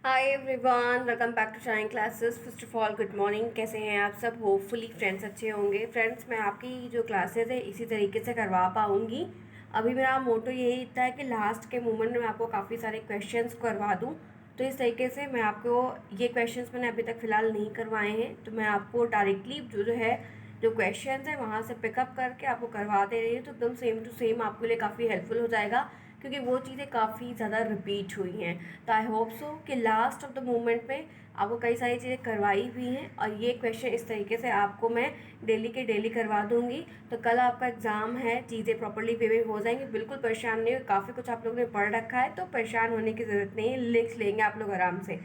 Hi everyone, welcome back to Shine classes. First of all good morning. कैसे हैं आप सब? होपफुली फ्रेंड्स अच्छे होंगे। फ्रेंड्स, मैं आपकी जो क्लासेस है इसी तरीके से करवा पाऊँगी। अभी मेरा मोटो यही था कि लास्ट के मोमेंट में मैं आपको काफ़ी सारे क्वेश्चंस करवा दूँ। तो इस तरीके से मैं आपको ये क्वेश्चंस मैंने अभी तक फ़िलहाल नहीं करवाए हैं, तो मैं आपको डायरेक्टली जो क्वेश्चंस हैं वहाँ से पिकअप करके आपको करवा दे रही हूँ। तो एकदम सेम टू सेम आपके लिए काफ़ी हेल्पफुल हो जाएगा, क्योंकि वो चीज़ें काफ़ी ज़्यादा रिपीट हुई हैं। तो आई होप सो कि लास्ट ऑफ द मोमेंट में आपको कई सारी चीज़ें करवाई हुई हैं, और ये क्वेश्चन इस तरीके से आपको मैं डेली के डेली करवा दूंगी। तो कल आपका एग्ज़ाम है, चीज़ें प्रॉपर्ली वे में हो जाएंगी। बिल्कुल परेशान नहीं हो, काफ़ी कुछ आप लोगों ने पढ़ रखा है, तो परेशान होने की ज़रूरत नहीं है, लिख लेंगे आप लोग आराम से।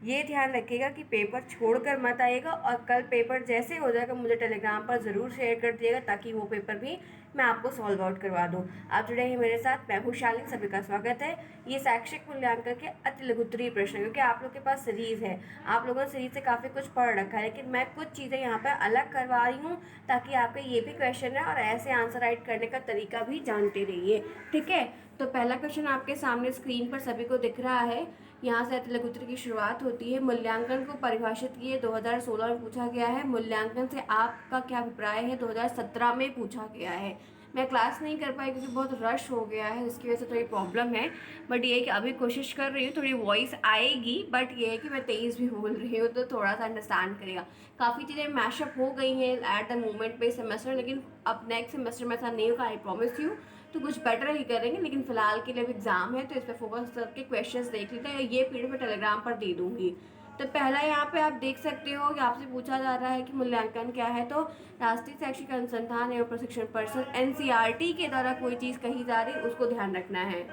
ये ध्यान रखिएगा कि पेपर छोड़कर मत आइएगा, और कल पेपर जैसे हो जाएगा मुझे टेलीग्राम पर ज़रूर शेयर कर दिएगा, ताकि वो पेपर भी मैं आपको सॉल्व आउट करवा दूँ। आप जुड़े हैं मेरे साथ, मैं हूँ शालिनी, सभी का स्वागत है। ये शैक्षिक मूल्यांकन के अति लघुत्तरीय प्रश्न, क्योंकि आप लोग के पास सीरीज़ है, आप लोगों ने सीरीज से काफ़ी कुछ पढ़ रखा है, लेकिन मैं कुछ चीज़ें यहाँ पर अलग करवा रही हूँ, ताकि आपके ये भी क्वेश्चन है और ऐसे आंसर राइट करने का तरीका भी जानते रहिए। ठीक है, तो पहला क्वेश्चन आपके सामने स्क्रीन पर सभी को दिख रहा है। यहाँ से अतिलघुत्तर की शुरुआत होती है। मूल्यांकन को परिभाषित किए 2016 में पूछा गया है। मूल्यांकन से आपका क्या अभिप्राय है 2017 में पूछा गया है। मैं क्लास नहीं कर पाई क्योंकि बहुत रश हो गया है, जिसकी वजह से थोड़ी प्रॉब्लम है। बट ये है कि अभी कोशिश कर रही हूँ, थोड़ी वॉइस आएगी, बट ये है कि मैं तेज़ भी बोल रही हूँ, तो थोड़ा सा अंडरस्टैंड करेगा। काफ़ी चीज़ें मैशअप हो गई हैं एट द मोमेंट पे सेमेस्टर, लेकिन अब नेक्स्ट सेमेस्टर में ऐसा नहीं होगा, आई प्रॉमिस यू। तो कुछ बेटर ही करेंगे, लेकिन फिलहाल के लिए एग्जाम है, तो इस पर फोकस करके क्वेश्चंस देख लेते हैं। ये पीडीएफ में टेलीग्राम पर दे दूंगी। तो पहला यहाँ पे आप देख सकते हो कि आपसे पूछा जा रहा है कि मूल्यांकन क्या है। तो राष्ट्रीय शैक्षिक अनुसंधान एवं प्रशिक्षण परिषद एनसीईआरटी के द्वारा कोई चीज़ कही जा रही है, उसको ध्यान रखना है।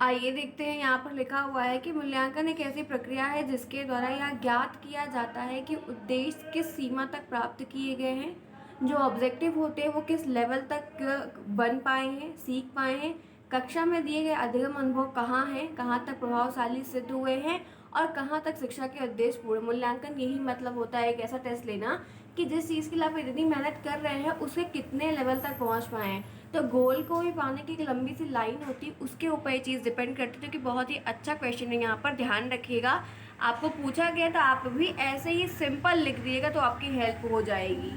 आइए देखते हैं, यहाँ पर लिखा हुआ है कि मूल्यांकन एक ऐसी प्रक्रिया है जिसके द्वारा यह ज्ञात किया जाता है कि उद्देश्य किस सीमा तक प्राप्त किए गए हैं, जो ऑब्जेक्टिव होते हैं वो किस लेवल तक बन पाए हैं, सीख पाए हैं, कक्षा में दिए गए अधिगम अनुभव कहाँ हैं, कहाँ तक प्रभावशाली सिद्ध हुए हैं, और कहाँ तक शिक्षा के उद्देश्य पूर्ण। मूल्यांकन यही मतलब होता है एक ऐसा टेस्ट लेना कि जिस चीज़ के लिए आप इतनी मेहनत कर रहे हैं उसके कितने लेवल तक पहुँच पाए हैं। तो गोल को भी पाने की एक लंबी सी लाइन होती है, उसके ऊपर ये चीज़ डिपेंड करती है। जो कि बहुत ही अच्छा क्वेश्चन है, यहाँ पर ध्यान रखिएगा। आपको पूछा गया तो आप भी ऐसे ही सिंपल लिख दिएगा, तो आपकी हेल्प हो जाएगी।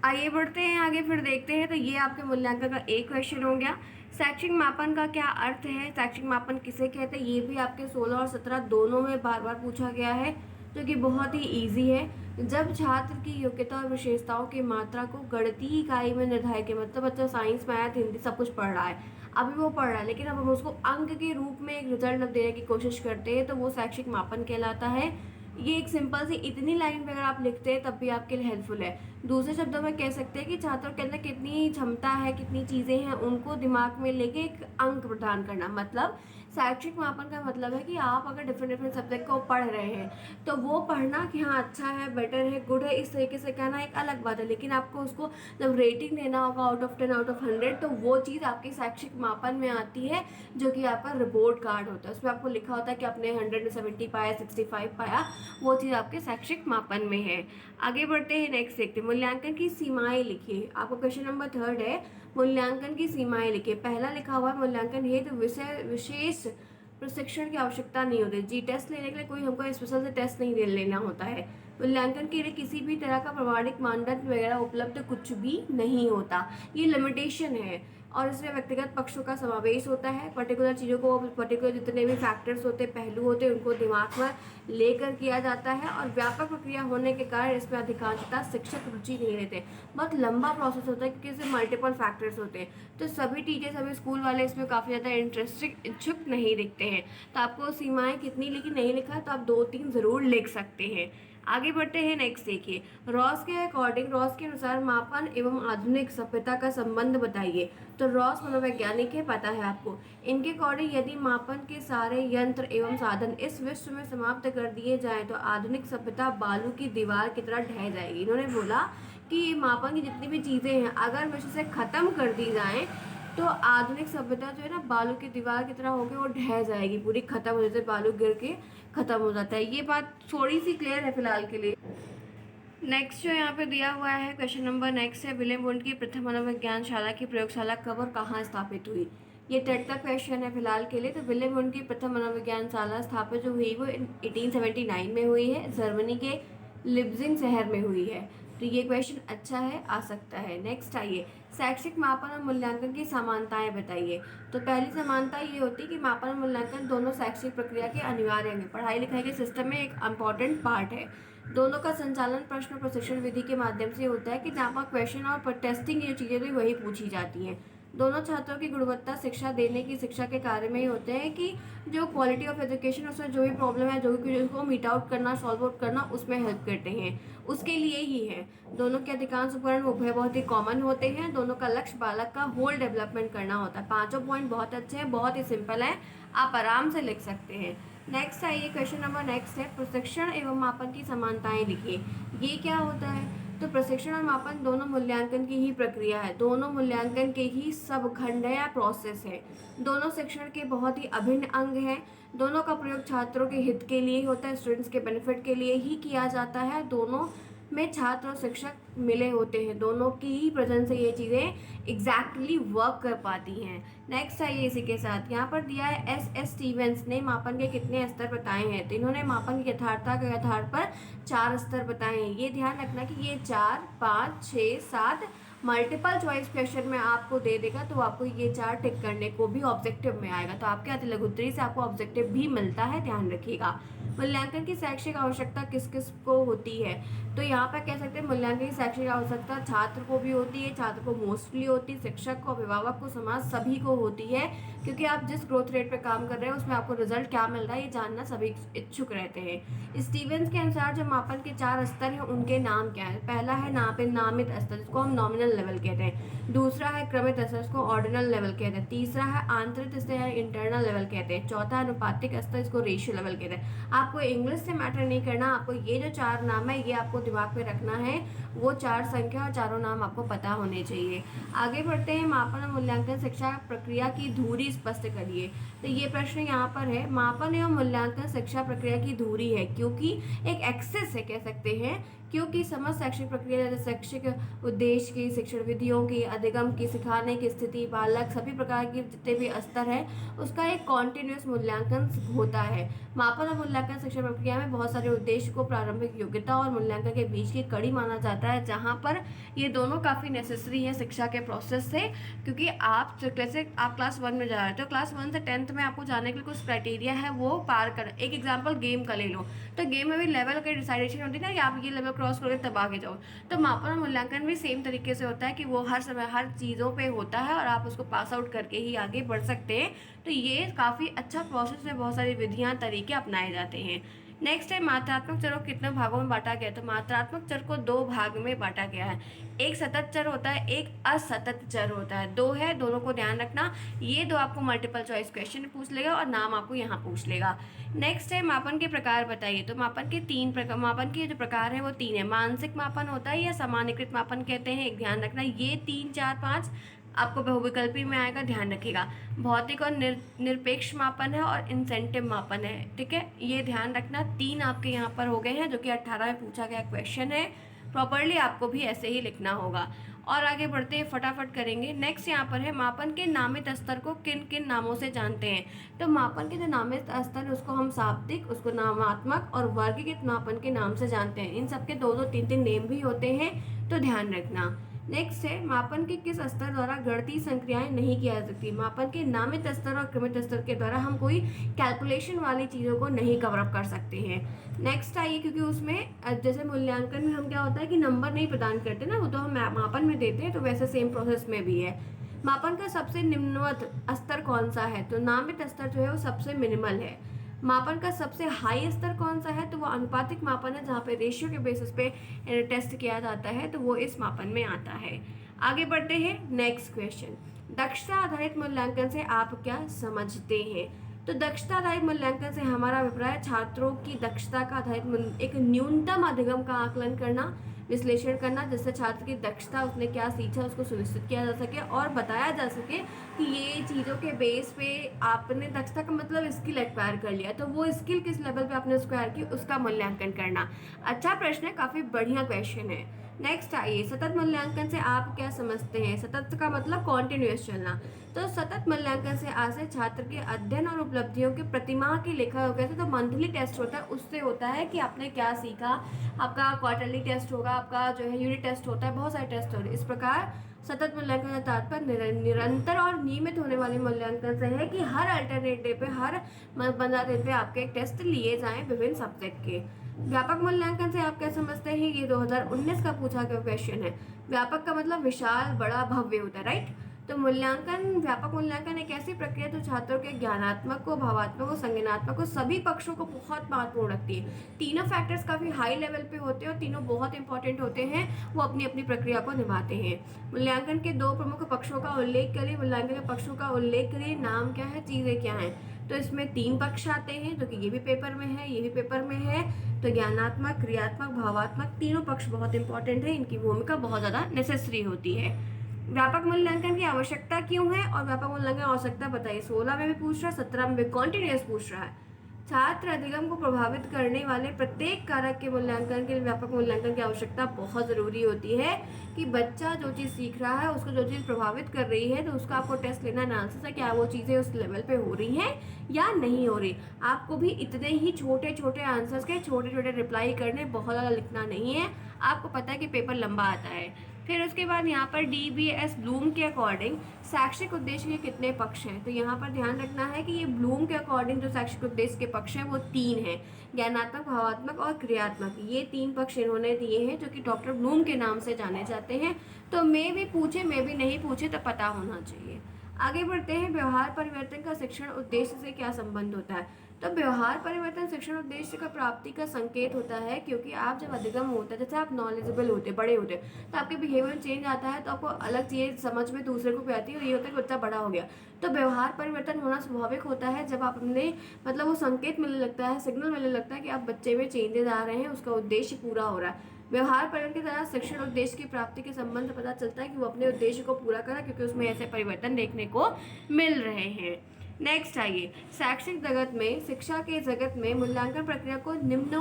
आइए बढ़ते हैं आगे, फिर देखते हैं। तो ये आपके मूल्यांकन का एक क्वेश्चन हो गया। शैक्षिक मापन का क्या अर्थ है, शैक्षिक मापन किसे कहते हैं, ये भी आपके 16 और 17 दोनों में बार बार पूछा गया है, जो कि बहुत ही इजी है। जब छात्र की योग्यता और विशेषताओं की मात्रा को गणितीय इकाई में निर्धारित किया, मतलब बच्चा साइंस मैथ हिंदी सब कुछ पढ़ रहा है, अभी वो पढ़ रहा है, लेकिन अब हम उसको अंक के रूप में एक रिजल्ट अब देने की कोशिश करते हैं, तो वो शैक्षिक मापन कहलाता है। ये एक सिंपल सी इतनी लाइन पे अगर आप लिखते हैं तब भी आपके लिए हेल्पफुल है। दूसरे शब्दों में कह सकते हैं कि छात्रों के अंदर कितनी क्षमता है, कितनी चीज़ें हैं, उनको दिमाग में लेके एक अंक प्रदान करना। मतलब शैक्षिक मापन का मतलब है कि आप अगर डिफरेंट डिफरेंट सब्जेक्ट को पढ़ रहे हैं, तो वो पढ़ना कि हाँ अच्छा है, बेटर है, गुड है, इस तरीके से कहना एक अलग बात है, लेकिन आपको उसको जब रेटिंग देना होगा आउट ऑफ 10 आउट ऑफ 100, तो वो चीज़ आपके शैक्षिक मापन में आती है, जो कि आपका रिपोर्ट कार्ड होता है। उसमें आपको लिखा होता है कि आपने 100 में 70 पाया, 65 पाया, वो चीज़ आपके शैक्षिक मापन में है। आगे बढ़ते हैं, नेक्स्ट देखते हैं। मूल्यांकन की सीमाएं लिखिए। आपको क्वेश्चन नंबर 3 है, मूल्यांकन की सीमाएं लिखिए। पहला लिखा हुआ है, मूल्यांकन हेतु विषय विशेष प्रशिक्षण की आवश्यकता नहीं होती। जी टेस्ट लेने के लिए कोई हमको स्पेशल से टेस्ट नहीं लेना होता है। मूल्यांकन के लिए किसी भी तरह का प्रमाणिक मानदंड वगैरह उपलब्ध कुछ भी नहीं होता, ये लिमिटेशन है। और इसमें व्यक्तिगत पक्षों का समावेश होता है। पर्टिकुलर चीज़ों को, पर्टिकुलर जितने भी फैक्टर्स होते हैं, पहलू होते हैं, उनको दिमाग में लेकर किया जाता है। और व्यापक प्रक्रिया होने के कारण इसमें अधिकांशतः शिक्षक रुचि नहीं लेते। बहुत लंबा प्रोसेस होता है, क्योंकि इसमें मल्टीपल फैक्टर्स होते हैं, तो सभी टीचर, सभी स्कूल वाले इसमें काफ़ी ज़्यादा इंटरेस्टिंग इच्छुक नहीं दिखते हैं। तो आपको सीमाएं कितनी लिखी नहीं लिखा, तो आप 2-3 ज़रूर लिख सकते हैं। आगे बढ़ते हैं, नेक्स्ट देखिए। रॉस के अकॉर्डिंग, रॉस के अनुसार मापन एवं आधुनिक सभ्यता का संबंध बताइए। तो रॉस मनोवैज्ञानिक है, पता है आपको। इनके अकॉर्डिंग यदि मापन के सारे यंत्र एवं साधन इस विश्व में समाप्त कर दिए जाएं, तो आधुनिक सभ्यता बालू की दीवार की तरह ढह जाएगी। इन्होंने बोला कि मापन की जितनी भी चीज़ें हैं अगर विश्व से ख़त्म कर दी जाएं, तो आधुनिक सभ्यता जो है ना, बालू की दीवार की तरह होकर वो ढह जाएगी, पूरी खत्म हो जाती है, बालू गिर के खत्म हो जाता है। ये बात थोड़ी सी क्लियर है फिलहाल के लिए। नेक्स्ट जो यहाँ पे दिया हुआ है क्वेश्चन नंबर नेक्स्ट है, विलियम वुंड की प्रथम मनोविज्ञानशाला की प्रयोगशाला कब और कहाँ स्थापित हुई। ये टेट का क्वेश्चन है फिलहाल के लिए। तो विलियम वुंड की प्रथम मनोविज्ञान शाला स्थापित जो हुई वो 1879 में हुई है, जर्मनी के लिप्जिंग शहर में हुई है। तो ये क्वेश्चन अच्छा है, आ सकता है। नेक्स्ट आइए, शैक्षिक मापन और मूल्यांकन की समानताएं बताइए। तो पहली समानता ये होती है कि मापन और मूल्यांकन दोनों शैक्षिक प्रक्रिया के अनिवार्य अंग, पढ़ाई लिखाई के सिस्टम में एक इम्पॉर्टेंट पार्ट है। दोनों का संचालन प्रश्न प्रशिक्षण विधि के माध्यम से होता है कि जहाँ पर क्वेश्चन और टेस्टिंग की जो चीज़ें थी वही पूछी जाती हैं। दोनों छात्रों की गुणवत्ता शिक्षा देने की शिक्षा के कार्य में ही होते हैं कि जो क्वालिटी ऑफ एजुकेशन, उसमें जो भी प्रॉब्लम है, जो भी उसको मीट आउट करना, सॉल्व आउट करना, उसमें हेल्प करते हैं, उसके लिए ही है। दोनों के अधिकांश उपकरण उभय बहुत ही कॉमन होते हैं। दोनों का लक्ष्य बालक का होल डेवलपमेंट करना होता है। पांचों पॉइंट बहुत अच्छे हैं, बहुत ही सिंपल है, आप आराम से लिख सकते हैं। नेक्स्ट आइए, क्वेश्चन नंबर नेक्स्ट है, प्रशिक्षण एवं मापन की समानताएं लिखिए। ये क्या होता है? तो प्रशिक्षण और मापन दोनों मूल्यांकन की ही प्रक्रिया है, दोनों मूल्यांकन के ही सबखंड या प्रोसेस है। दोनों शिक्षण के बहुत ही अभिन्न अंग हैं। दोनों का प्रयोग छात्रों के हित के लिए होता है, स्टूडेंट्स के बेनिफिट के लिए ही किया जाता है। दोनों में छात्र और शिक्षक मिले होते हैं, दोनों की ही प्रेजेंस से ये चीज़ें एग्जैक्टली वर्क कर पाती हैं। नेक्स्ट आइए, इसी के साथ यहाँ पर दिया है एस स्टीवेंस ने मापन के कितने स्तर बताए हैं। तो इन्होंने मापन की यथार्थता के आधार पर 4 स्तर बताए हैं। ये ध्यान रखना कि ये 4, 5, 6, 7 मल्टीपल चॉइस क्वेश्चन में आपको दे देगा, तो आपको ये 4 टिक करने को भी ऑब्जेक्टिव में आएगा। तो आपके अति लघु उत्तरी से आपको ऑब्जेक्टिव भी मिलता है, ध्यान रखिएगा। मूल्यांकन की शैक्षिक आवश्यकता किस किस को होती है? तो यहाँ पर कह सकते हैं मूल्यांकन की शैक्षिक आवश्यकता छात्र को भी होती है, छात्र को मोस्टली होती है, शिक्षक को, अभिभावक को, समाज सभी को होती है, क्योंकि आप जिस ग्रोथ रेट पे काम कर रहे हैं उसमें आपको रिजल्ट क्या मिल रहा है ये जानना सभी इच्छुक रहते हैं। स्टीवेंस के अनुसार जो मापन के 4 स्तर हैं उनके नाम क्या है? पहला है नामित स्तर, जिसको हम नॉमिनल लेवल कहते हैं। दूसरा है क्रमित स्तर, जिसको ऑर्डिनल लेवल कहते हैं। तीसरा है आंतरिक स्तर या इंटरनल लेवल कहते हैं। चौथा है अनुपातिक स्तर, इसको रेशियो लेवल कहते हैं। आपको इंग्लिश से मैटर नहीं करना, आपको ये जो 4 नाम है ये आपको दिमाग में रखना है, वो 4 संख्या और चारों नाम आपको पता होने चाहिए। आगे बढ़ते हैं, मापन और मूल्यांकन शिक्षा प्रक्रिया की धुरी स्पष्ट करिए। तो ये प्रश्न यहाँ पर है, मापन एवं मूल्यांकन शिक्षा प्रक्रिया की धुरी है, क्योंकि एक एक्सेस है कह सकते हैं, क्योंकि समस्त शैक्षिक प्रक्रिया जैसे शैक्षिक उद्देश्य की, शिक्षण विधियों की, अधिगम की, सिखाने की स्थिति, बालक सभी प्रकार के जितने भी स्तर है उसका एक कॉन्टिन्यूस मूल्यांकन होता है। मापन और मूल्यांकन शिक्षा प्रक्रिया में बहुत सारे उद्देश्य को प्रारंभिक योग्यता और मूल्यांकन के बीच की कड़ी माना जाता है, जहाँ पर ये दोनों काफ़ी नेसेसरी है शिक्षा के प्रोसेस से। क्योंकि आप जैसे आप क्लास 1 में जा रहे हो तो क्लास 1 से 10th में आपको जाने के लिए कुछ क्राइटेरिया है वो पार कर। एक एग्जाम्पल गेम का ले लो, तो गेम में भी लेवल की डिसाइडेशन होती है ना कि आप ये लेवल क्रॉस करोगे तब आगे जाओ। तो मापन और मूल्यांकन भी सेम तरीके से होता है कि वो हर समय हर चीज़ों पे होता है और आप उसको पास आउट करके ही आगे बढ़ सकते हैं। तो ये काफ़ी अच्छा प्रोसेस है, बहुत सारी विधियाँ तरीके अपनाए जाते हैं। नेक्स्ट है, मात्रात्मक चर को कितने भागों में बांटा गया? तो मात्रात्मक चर को 2 भाग में बांटा गया है। एक सतत चर होता है, एक असतत चर होता है। 2 है, दोनों को ध्यान रखना। ये 2 आपको मल्टीपल चॉइस क्वेश्चन पूछ लेगा और नाम आपको यहाँ पूछ लेगा। नेक्स्ट है, मापन के प्रकार बताइए। तो मापन के 3 प्रकार, मापन के जो प्रकार है वो 3 है। मानसिक मापन होता है या सामान्यकृत मापन कहते हैं, एक ध्यान रखना। ये 3, 4, 5 आपको बहुविकल्पी में आएगा, ध्यान रखिएगा। भौतिक और निरपेक्ष मापन है और इंसेंटिव मापन है, ठीक है, ये ध्यान रखना। 3 आपके यहाँ पर हो गए हैं, जो कि 18 में पूछा गया क्वेश्चन है। प्रॉपरली आपको भी ऐसे ही लिखना होगा। और आगे बढ़ते हैं, फटाफट करेंगे। नेक्स्ट यहाँ पर है, मापन के नामित स्तर को किन किन नामों से जानते हैं? तो मापन के जो नामित स्तर है उसको हम शाब्दिक, उसको नामात्मक और वर्गीकृत मापन के नाम से जानते हैं। इन सबके 2-2, 3-3 नेम भी होते हैं, तो ध्यान रखना। नेक्स्ट है, मापन के किस स्तर द्वारा गणितीय संक्रियाएं नहीं की जा सकती? मापन के नामित स्तर और क्रमित स्तर के द्वारा हम कोई कैलकुलेशन वाली चीज़ों को नहीं कवर अप कर सकते हैं। नेक्स्ट आइए, क्योंकि उसमें जैसे मूल्यांकन में हम क्या होता है कि नंबर नहीं प्रदान करते ना, वो तो हम मापन में देते हैं, तो वैसे सेम प्रोसेस में भी है। मापन का सबसे निम्नवत स्तर कौन सा है? तो नामित स्तर जो है वो सबसे मिनिमल है। मापन का सबसे हाई स्तर कौन सा है? तो वो अनुपातिक मापन है, जहाँ पे रेशियो के बेसिस पे टेस्ट किया जाता है, तो वो इस मापन में आता है। आगे बढ़ते हैं, नेक्स्ट क्वेश्चन, दक्षता आधारित मूल्यांकन से आप क्या समझते हैं? तो दक्षता आधारित मूल्यांकन से हमारा अभिप्राय छात्रों की दक्षता का आधारित एक न्यूनतम अधिगम का आकलन करना, विश्लेषण करना, जिससे छात्र की दक्षता, उसने क्या सीखा उसको सुनिश्चित किया जा सके और बताया जा सके कि ये चीज़ों के बेस पे आपने दक्षता का मतलब स्किल एक्वायर कर लिया, तो वो स्किल किस लेवल पे आपने एक्वायर की उसका मूल्यांकन करना। अच्छा प्रश्न है, काफ़ी बढ़िया क्वेश्चन है। नेक्स्ट आइए, सतत मूल्यांकन से आप क्या समझते हैं। सतत का मतलब कॉन्टिन्यूस चलना। तो सतत मूल्यांकन से आशय छात्र के अध्ययन और उपलब्धियों के प्रतिमाह की लेखा हो गया। तो मंथली टेस्ट होता है, उससे होता है कि आपने क्या सीखा। आपका क्वार्टरली टेस्ट होगा, आपका जो है यूनिट टेस्ट होता है, बहुत सारे टेस्ट होते हैं। इस प्रकार सतत मूल्यांकन का तात्पर्य निरंतर और नियमित होने वाले मूल्यांकन से है कि हर अल्टरनेट डे पे, हर 15 दिन पे आपके एक टेस्ट लिए जाएं विभिन्न सब्जेक्ट के। व्यापक मूल्यांकन से आप क्या समझते हैं, ये 2019 का पूछा गया क्वेश्चन है। व्यापक का मतलब विशाल, बड़ा, भव्य होता है, राइट। तो व्यापक मूल्यांकन एक ऐसी प्रक्रिया जो छात्रों के ज्ञानात्मक को, भावात्मक को, संज्ञानात्मक को, सभी पक्षों को बहुत महत्वपूर्ण रखती है। तीनों फैक्टर्स काफी हाई लेवल पे होते हैं और तीनों बहुत इंपॉर्टेंट होते हैं, वो अपनी अपनी प्रक्रिया को निभाते हैं। मूल्यांकन के दो प्रमुख पक्षों का उल्लेख करिए। मूल्यांकन के पक्षों का उल्लेख करिए, नाम क्या है, चीजें क्या है। तो इसमें 3 पक्ष आते हैं, जो कि ये भी पेपर में है, ये भी पेपर में है। तो ज्ञानात्मक, क्रियात्मक, भावात्मक, तीनों पक्ष बहुत इंपॉर्टेंट है, इनकी भूमिका बहुत ज्यादा नेसेसरी होती है। व्यापक मूल्यांकन की आवश्यकता क्यों है और व्यापक मूल्यांकन की आवश्यकता बताइए। 16 में भी पूछ रहा है, 17 में भी कॉन्टिन्यूस पूछ रहा है। छात्र अधिगम को प्रभावित करने वाले प्रत्येक कारक के मूल्यांकन के लिए व्यापक मूल्यांकन की आवश्यकता बहुत जरूरी होती है कि बच्चा जो चीज़ सीख रहा है, उसको जो चीज़ प्रभावित कर रही है, तो उसका आपको टेस्ट लेना, एनालिसिस है, क्या वो चीज़ें उस लेवल पे हो रही हैं या नहीं हो रही। आपको भी इतने ही छोटे छोटे आंसर्स के छोटे छोटे रिप्लाई करने, बहुत ज़्यादा लिखना नहीं है। आपको पता है कि पेपर लंबा आता है। फिर उसके बाद यहाँ पर DBS ब्लूम के अकॉर्डिंग शैक्षिक उद्देश्य के कितने पक्ष हैं। तो यहाँ पर ध्यान रखना है कि ये ब्लूम के अकॉर्डिंग जो शैक्षिक उद्देश्य के पक्ष हैं वो 3 हैं, ज्ञानात्मक, भावात्मक और क्रियात्मक। ये 3 पक्ष इन्होंने दिए हैं, जो कि डॉक्टर ब्लूम के नाम से जाने जाते हैं। तो मैं भी पूछे, मैं भी नहीं पूछे, तो पता होना चाहिए। आगे बढ़ते हैं, व्यवहार परिवर्तन का शिक्षण उद्देश्य से क्या संबंध होता है। तो व्यवहार परिवर्तन शिक्षण उद्देश्य का प्राप्ति का संकेत होता है, क्योंकि आप जब अधिगम होता है, जैसे आप नॉलेजेबल होते, बड़े होते, तो आपके बिहेवियर चेंज आता है, तो आपको अलग चीज़ समझ में दूसरे को भी आती है, और ये होता है कि बच्चा बड़ा हो गया। तो व्यवहार परिवर्तन होना स्वाभाविक होता है जब आप अपने मतलब वो संकेत मिलने लगता है, सिग्नल मिलने लगता है कि आप बच्चे में चेंजेस आ रहे हैं, उसका उद्देश्य पूरा हो रहा है। व्यवहार परिवर्तन की तरह शिक्षण उद्देश्य की प्राप्ति के संबंध पता चलता है कि वो अपने उद्देश्य को पूरा करा, क्योंकि उसमें ऐसे परिवर्तन देखने को मिल रहे हैं। नेक्स्ट आइए, शैक्षिक जगत में, शिक्षा के जगत में मूल्यांकन प्रक्रिया को नवीनतम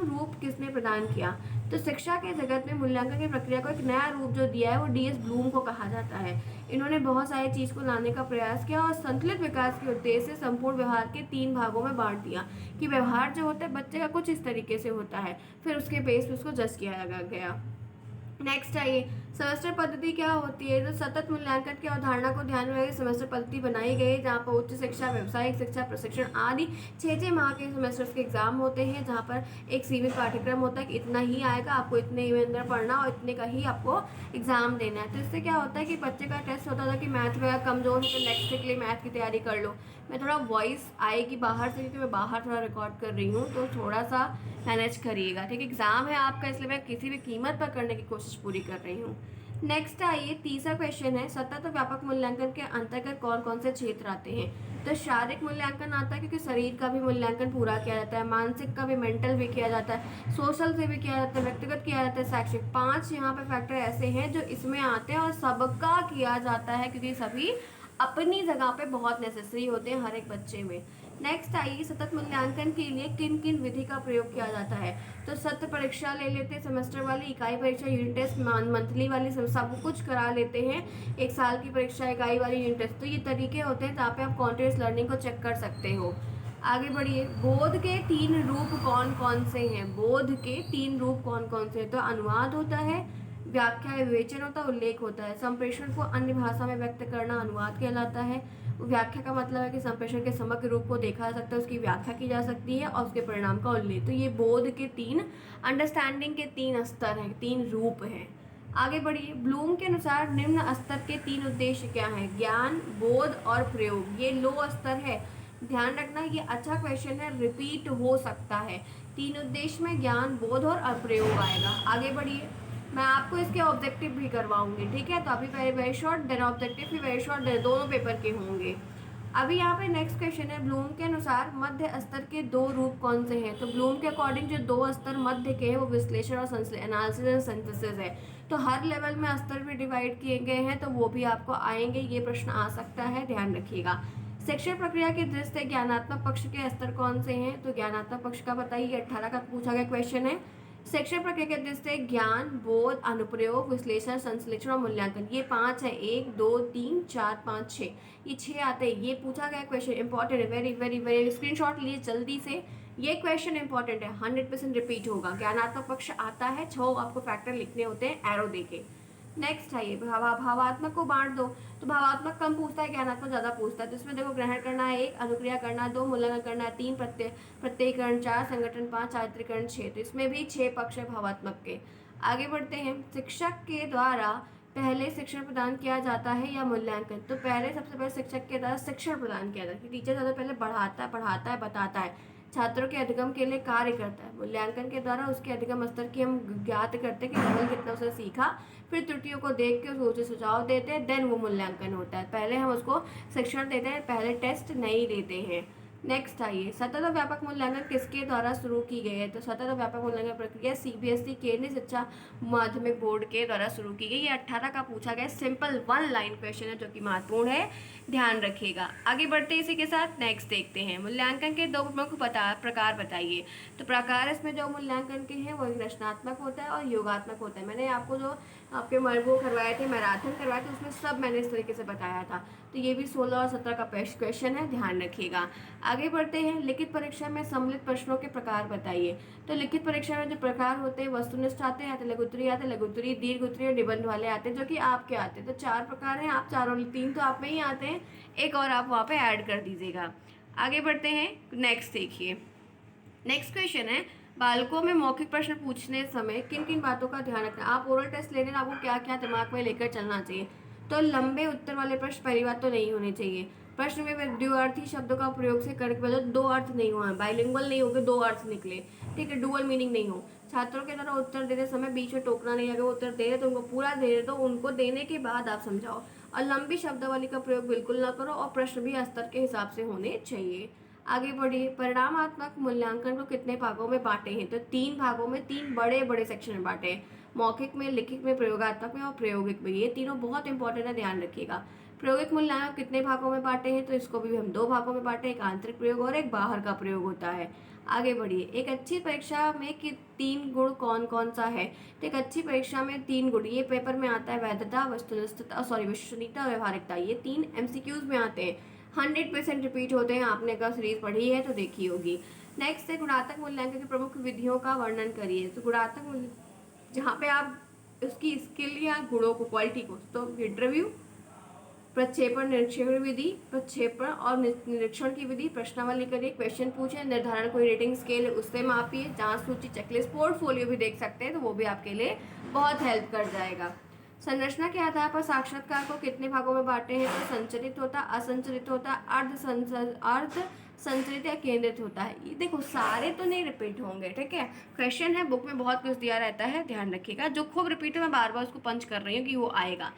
रूप किसने प्रदान किया। तो शिक्षा के जगत में मूल्यांकन की प्रक्रिया को एक नया रूप जो दिया है वो DS ब्लूम को कहा जाता है। इन्होंने बहुत सारी चीज़ को लाने का प्रयास किया और संतुलित विकास के उद्देश्य से संपूर्ण व्यवहार के 3 भागों में बांट दिया कि व्यवहार जो होता है बच्चे का कुछ इस तरीके से होता है, फिर उसके बेस पे उसको जज किया गया। नेक्स्ट आइए, सेमेस्टर पद्धति क्या होती है। तो सतत मूल्यांकन की अवधारणा को ध्यान में रखकर सेमेस्टर पद्धति बनाई गई है, जहाँ पर उच्च शिक्षा, व्यावसायिक शिक्षा, प्रशिक्षण आदि 6 माह के सेमेस्टर्स के एग्जाम होते हैं, जहाँ पर एक सीमित पाठ्यक्रम होता है कि इतना ही आएगा, आपको इतने ही अंदर पढ़ना और इतने का ही आपको एग्जाम देना है। तो इससे क्या होता है कि बच्चे का टेस्ट होता था कि मैथ में कमजोर है तो नेक्स्ट के लिए मैथ की तैयारी कर लो। मैं थोड़ा वॉइस आएगी बाहर से, क्योंकि मैं बाहर थोड़ा रिकॉर्ड कर रही हूँ, तो थोड़ा सा मैनेज करिएगा, ठीक है। एग्जाम है आपका, इसलिए मैं किसी भी कीमत पर करने की कोशिश पूरी कर रही हूँ। नेक्स्ट आइए, तीसरा क्वेश्चन है, सतत और व्यापक मूल्यांकन के अंतर्गत कौन कौन से क्षेत्र आते हैं। तो शारीरिक मूल्यांकन आता है, क्योंकि शरीर का भी मूल्यांकन पूरा किया जाता है, मानसिक का भी, मेंटल भी किया जाता है, सोशल से भी किया जाता है, व्यक्तिगत किया जाता है, शैक्षिक। 5 यहाँ पे फैक्टर ऐसे हैं जो इसमें आते हैं और सबका किया जाता है, क्योंकि सभी अपनी जगह पे बहुत नेसेसरी होते हैं हर एक बच्चे में। नेक्स्ट आइए, सतत मूल्यांकन के लिए किन किन विधि का प्रयोग किया जाता है। तो सत्र परीक्षा ले लेते हैं, सेमेस्टर वाली, इकाई परीक्षा, यूनिट टेस्ट, मंथली वाली, सब कुछ करा लेते हैं, 1 साल की परीक्षा, इकाई वाली, यूनिट टेस्ट। तो ये तरीके होते हैं जहाँ पे आप कॉन्टिन्यूस लर्निंग को चेक कर सकते हो। आगे बढ़िए, बोध के 3 रूप कौन कौन से हैं। बोध के 3 रूप कौन कौन से हैं। तो अनुवाद होता है, व्याख्या विवेचन होता है, उल्लेख होता है। संप्रेषण को अन्य भाषा में व्यक्त करना अनुवाद कहलाता है। व्याख्या का मतलब है कि संप्रेषण के समग्र रूप को देखा जा सकता है, उसकी व्याख्या की जा सकती है और उसके परिणाम का उल्लेख। तो ये बोध के 3 अंडरस्टैंडिंग के 3 स्तर हैं, 3 रूप हैं। आगे बढ़िए, ब्लूम के अनुसार निम्न स्तर के 3 उद्देश्य क्या हैं। ज्ञान, बोध और प्रयोग। ये लो स्तर है, ध्यान रखना, ये अच्छा क्वेश्चन है, रिपीट हो सकता है। 3 उद्देश्य में ज्ञान, बोध और प्रयोग आएगा। आगे बढ़िए, मैं आपको इसके ऑब्जेक्टिव भी करवाऊंगी, ठीक है। तो अभी वेरी शॉर्ट, देन ऑब्जेक्टिव भी वेरी शॉर्ट, दोनों पेपर के होंगे। अभी यहाँ पे नेक्स्ट क्वेश्चन है, ब्लूम के अनुसार मध्य स्तर के 2 रूप कौन से हैं। तो ब्लूम के अकॉर्डिंग जो 2 स्तर मध्य के हैं वो विश्लेषण और एनालिसिस एंड सिंथेसिस है। तो हर लेवल में स्तर भी डिवाइड किए गए हैं, तो वो भी आपको आएंगे, ये प्रश्न आ सकता है, ध्यान रखिएगा। शिक्षण प्रक्रिया की दृष्टि से ज्ञानात्मक पक्ष के स्तर कौन से हैं। तो ज्ञानात्मक पक्ष का बताइए, 18 का पूछा गया क्वेश्चन है। शिक्षण प्रक्रिया के उद्देश्य ज्ञान, बोध, अनुप्रयोग, विश्लेषण, संश्लेषण और मूल्यांकन। ये 5 है, 1 2 3 4 5 6, ये 6 आते हैं। ये पूछा गया क्वेश्चन इंपॉर्टेंट है, वेरी वेरी वेरी, स्क्रीनशॉट लिए जल्दी से। ये क्वेश्चन इंपॉर्टेंट है, 100% रिपीट होगा। ज्ञानात्मक पक्ष आता है, 6 आपको फैक्टर लिखने होते हैं एरो देके। नेक्स्ट है ये भावात्मक को बांट दो, तो भावात्मक कम पूछता है, ज्ञानात्मक ज़्यादा पूछता है। तो इसमें देखो ग्रहण करना है 1, अनुक्रिया करना 2, मूल्यांकन करना है 3, प्रत्ययीकरण 4, संगठन 5, चारित्रीकरण 6। तो इसमें भी 6 पक्ष है भावात्मक के। आगे बढ़ते हैं। शिक्षक के द्वारा पहले शिक्षण प्रदान किया जाता है या मूल्यांकन। तो पहले सबसे पहले शिक्षक के द्वारा शिक्षण प्रदान किया जाता है। टीचर ज़्यादा पहले पढ़ाता है, बताता है, छात्रों के अधिगम के लिए कार्य करता है। मूल्यांकन के द्वारा उसके अधिगम स्तर की हम ज्ञात करते हैं कि लेवल कितना उसने सीखा, फिर त्रुटियों को देख के उसको सुझाव देते हैं, देन वो मूल्यांकन होता है। पहले हम उसको शिक्षण देते हैं, पहले टेस्ट नहीं देते हैं। नेक्स्ट आइए, सतत और व्यापक मूल्यांकन किसके द्वारा शुरू की गई है। तो सतत और व्यापक मूल्यांकन प्रक्रिया सीबीएसई केंद्रीय शिक्षा माध्यमिक बोर्ड के द्वारा शुरू की गई। ये 18 का पूछा गया सिंपल 1 लाइन क्वेश्चन है जो कि महत्वपूर्ण है, ध्यान रखिएगा। आगे बढ़ते इसी के साथ नेक्स्ट देखते हैं। मूल्यांकन के 2 प्रमुख प्रकार बताइए। तो प्रकार इसमें जो मूल्यांकन के हैं वो रचनात्मक होता है और योगात्मक होता है। मैंने आपको जो आपके वो करवाए थे, मैराथन करवाए थे, उसमें सब मैंने इस तरीके से बताया था। तो ये भी 16 और 17 का क्वेश्चन है, ध्यान रखिएगा। आगे बढ़ते हैं। लिखित परीक्षा में सम्मिलित प्रश्नों के प्रकार बताइए। तो लिखित परीक्षा में जो प्रकार होते हैं वस्तुनिष्ठ आते हैं, लघु उत्तरीय, दीर्घ उत्तरीय और निबंध वाले आते हैं, जो कि आपके आते हैं। तो 4 प्रकार हैं, आप चारों 3 तो आप में ही आते हैं, एक और आप वहाँ पे ऐड कर दीजिएगा। आगे बढ़ते हैं, नेक्स्ट देखिए। नेक्स्ट क्वेश्चन है, बालकों में मौखिक प्रश्न पूछने समय किन किन बातों का ध्यान रखना। आप ओरल टेस्ट ले रहे हैं, आपको क्या क्या दिमाग में लेकर चलना चाहिए। तो लंबे उत्तर वाले प्रश्न पहली बात तो नहीं होने चाहिए। प्रश्न में द्विअर्थी शब्दों का प्रयोग से करके बजाय 2 अर्थ नहीं हुआ, बाइलिंगुअल नहीं हो के 2 अर्थ निकले, ठीक है, डुअल मीनिंग नहीं हो। छात्रों के द्वारा उत्तर देते समय बीच में टोकना नहीं, अगर वो उत्तर दे रहे तो उनको पूरा दे रहे तो उनको देने के बाद आप समझाओ। और लंबी शब्दावली का प्रयोग बिल्कुल ना करो, और प्रश्न भी स्तर के हिसाब से होने चाहिए। आगे बढ़िए। परिणामात्मक मूल्यांकन को कितने भागों में बांटे हैं। तो 3 भागों में, 3 बड़े बड़े सेक्शन में बांटे हैं। मौखिक में, लिखित में, प्रयोगात्मक में और प्रायोगिक में। ये तीनों बहुत इंपॉर्टेंट है, ध्यान रखिएगा। प्रायोगिक मूल्यांकन कितने भागों में बांटे हैं। तो इसको भी हम 2 भागों में बांटे, एक आंतरिक प्रयोग और एक बाहर का प्रयोग होता है। आगे बढ़िए। एक अच्छी परीक्षा में कि 3 गुण कौन कौन सा है। तो एक अच्छी परीक्षा में 3 गुण, ये पेपर में आता है, वैधता, विश्वसनीयता और व्यवहारिकता। ये 3 MCQs में आते हैं, 100% रिपीट होते हैं। आपने अगर सीरीज पढ़ी है तो देखी होगी। नेक्स्ट है गुणात्मक मूल्यांकन की प्रमुख विधियों का वर्णन करिए। तो गुणात्मक मूल्य जहाँ पे आप उसकी स्किल या गुणों को, क्वालिटी को, तो इंटरव्यू, प्रक्षेपण निरीक्षण विधि, प्रक्षेपण और निरीक्षण की विधि, प्रश्नावली करिए, क्वेश्चन पूछे, निर्धारण कोई रेटिंग स्केल है उससे मापिए, जांच सूची, चेकलिस्ट, पोर्टफोलियो भी देख सकते हैं, तो वो भी आपके लिए बहुत हेल्प कर जाएगा। संरचना के आधार पर साक्षात्कार को कितने भागों में बांटे हैं। तो संचरित होता, असंचरित होता, अर्ध संचरित या केंद्रित होता है। ये देखो सारे तो नहीं रिपीट होंगे, ठीक है, क्वेश्चन है, बुक में बहुत कुछ दिया रहता है, ध्यान रखिएगा। जो खूब रिपीट है मैं बार बार उसको पंच कर रही हूँ कि वो आएगा।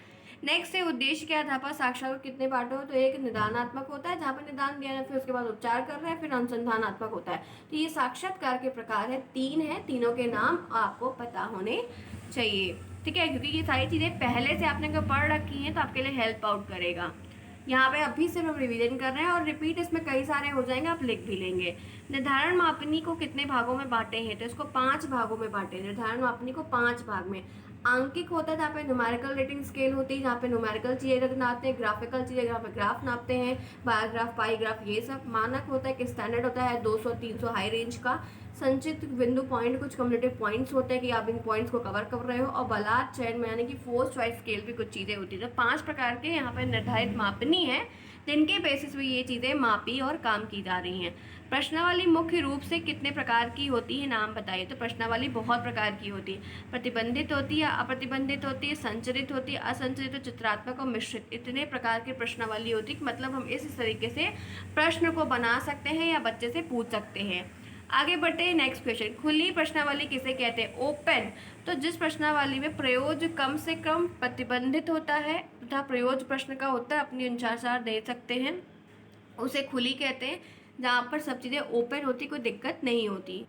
नेक्स्ट है उद्देश्य के आधार पर साक्षात्कार कितने बांटे हो। तो एक निदानात्मक होता है, जहाँ पर निदान दिया है, फिर उसके बाद उपचार कर रहे हैं, फिर अनुसंधानात्मक होता है। तो ये साक्षात्कार के प्रकार है, 3 है, तीनों के नाम आपको पता होने चाहिए, ठीक है, क्योंकि ये सारी चीज़ें पहले से आपने अगर पढ़ रखी हैं तो आपके लिए हेल्प आउट करेगा। यहाँ पे अभी सिर्फ हम रिवीजन कर रहे हैं और रिपीट इसमें कई सारे हो जाएंगे, आप लिख भी लेंगे। निर्धारण मापनी को कितने भागों में बांटे हैं। तो इसको 5 भागों में बांटे। निर्धारण मापनी को 5 भाग में। आंकिक होता है जहाँ पे न्यूमेरिकल रेटिंग स्केल होती है, जहाँ पे न्यूमेरिकल चीज़ें नापते हैं, ग्राफिकल चीज़ें जहाँ पे ग्राफ नापते हैं, बार ग्राफ, पाई ग्राफ, ये सब। मानक होता है कि स्टैंडर्ड होता है 200-300 हाई रेंज का। संचित बिंदु पॉइंट, कुछ कम्युलेटिव पॉइंट्स होते हैं कि आप इन पॉइंट्स को कवर कर रहे हो। और बलात् चयन में यानी कि फोर्स चॉइस स्केल भी कुछ चीज़ें होती है। तो 5 प्रकार के यहाँ पर निर्धारित मापनी है, जिनके बेसिस पे ये चीज़ें मापी और काम की जा रही हैं। प्रश्नावली मुख्य रूप से कितने प्रकार की होती है, नाम बताइए। तो प्रश्नावली बहुत प्रकार की होती है। प्रतिबंधित होती है, अप्रतिबंधित होती है, संचरित होती है, असंचरित, चित्रात्मक और मिश्रित। इतने प्रकार की प्रश्नावली होती है, मतलब हम इस तरीके से प्रश्न को बना सकते हैं या बच्चे से पूछ सकते हैं। आगे बढ़ते हैं नेक्स्ट क्वेश्चन। खुली प्रश्नावली किसे कहते हैं। ओपन, तो जिस प्रश्नावली में प्रयोज्य कम से कम प्रतिबंधित होता है तथा प्रयोज्य प्रश्न का उत्तर अपने अनुसार दे सकते हैं, उसे खुली कहते हैं। जहाँ पर सब चीज़ें ओपन होती, कोई दिक्कत नहीं होती,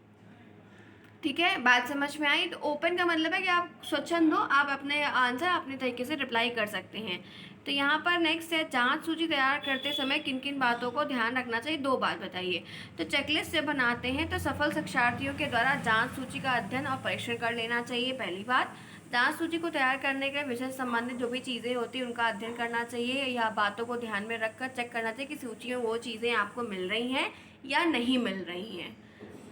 ठीक है, बात समझ में आई। तो ओपन का मतलब है कि आप स्वच्छंद हो, आप अपने आंसर अपने तरीके से रिप्लाई कर सकते हैं। तो यहाँ पर नेक्स्ट है, जांच सूची तैयार करते समय किन किन बातों को ध्यान रखना चाहिए, 2 बात बताइए। तो चेकलिस्ट जब बनाते हैं तो सफल शिक्षार्थियों के द्वारा जांच सूची का अध्ययन और परीक्षण कर लेना चाहिए, पहली बात। जांच सूची को तैयार करने के लिए विषय से संबंधित जो भी चीज़ें होती हैं उनका अध्ययन करना चाहिए, या बातों को ध्यान में रखकर चेक करना चाहिए कि सूची में वो चीज़ें आपको मिल रही हैं या नहीं मिल रही हैं।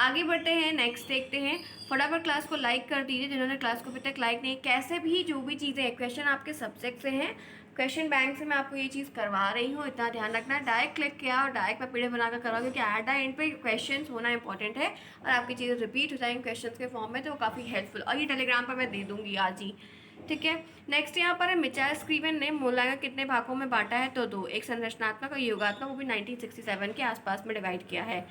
आगे बढ़ते हैं, नेक्स्ट देखते हैं। फटाफट क्लास को लाइक कर दीजिए जिन्होंने क्लास को अभी तक लाइक नहीं। कैसे भी जो भी चीज़ें, क्वेश्चन आपके सब्जेक्ट से हैं, क्वेश्चन बैंक से मैं आपको ये चीज़ करवा रही हूँ, इतना ध्यान रखना है। डायरेक्ट क्लिक किया और डायरेक्ट मैं पीडीएफ बनाकर करवाऊँ, क्योंकि एट द एंड पे क्वेश्चन होना इंपॉर्टेंट है और आपकी चीज़ें रिपीट हो जाएंगी क्वेश्चन के फॉर्म में, तो वो काफ़ी हेल्पफुल। और ये टेलीग्राम पर मैं दे दूँगी आज ही, ठीक है। नेक्स्ट यहाँ पर मिचाइल स्क्रीवन ने मूल्यांकन कितने भागों में बांटा है, तो 2, एक संरचनात्मक और योगात्मक, वो भी 1967 के आसपास में डिवाइड किया है।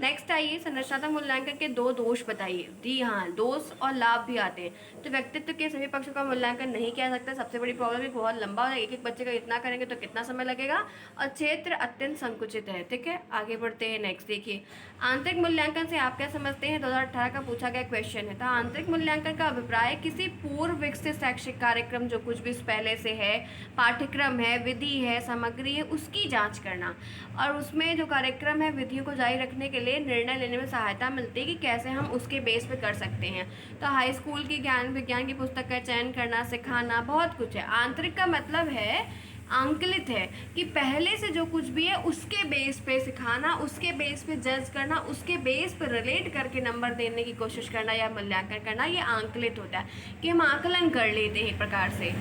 नेक्स्ट आइए, संरचनात्मक मूल्यांकन के 2 दोष बताइए। जी हाँ, दोष और लाभ भी आते हैं। तो व्यक्तित्व के सभी पक्षों का मूल्यांकन नहीं किया सकता, सबसे बड़ी प्रॉब्लम है बहुत लंबा हो, एक एक बच्चे का इतना करेंगे तो कितना समय लगेगा, और क्षेत्र अत्यंत संकुचित है, ठीक है। आगे बढ़ते हैं, नेक्स्ट देखिए, आंतरिक मूल्यांकन से आप क्या समझते हैं, 2018 का पूछा गया क्वेश्चन है। तो आंतरिक मूल्यांकन का अभिप्राय किसी पूर्व विकसित शैक्षिक कार्यक्रम, जो कुछ भी पहले से है, पाठ्यक्रम है, विधि है, सामग्री है, उसकी जांच करना, और उसमें जो कार्यक्रम है, विधियों को जारी रखने के लिए निर्णय लेने में सहायता मिलती है कि कैसे हम उसके बेस पे कर सकते हैं। तो हाई स्कूल की ज्ञान विज्ञान की पुस्तक का चयन करना, सिखाना, बहुत कुछ है। आंतरिक का मतलब है, आंकलित है, कि पहले से जो कुछ भी है उसके बेस पे सिखाना, उसके बेस पे जज करना, उसके बेस पे रिलेट करके नंबर देने की कोशिश करना या मूल्यांकन करना, ये आंकलित होता है कि हम आकलन कर लेते हैं एक प्रकार से।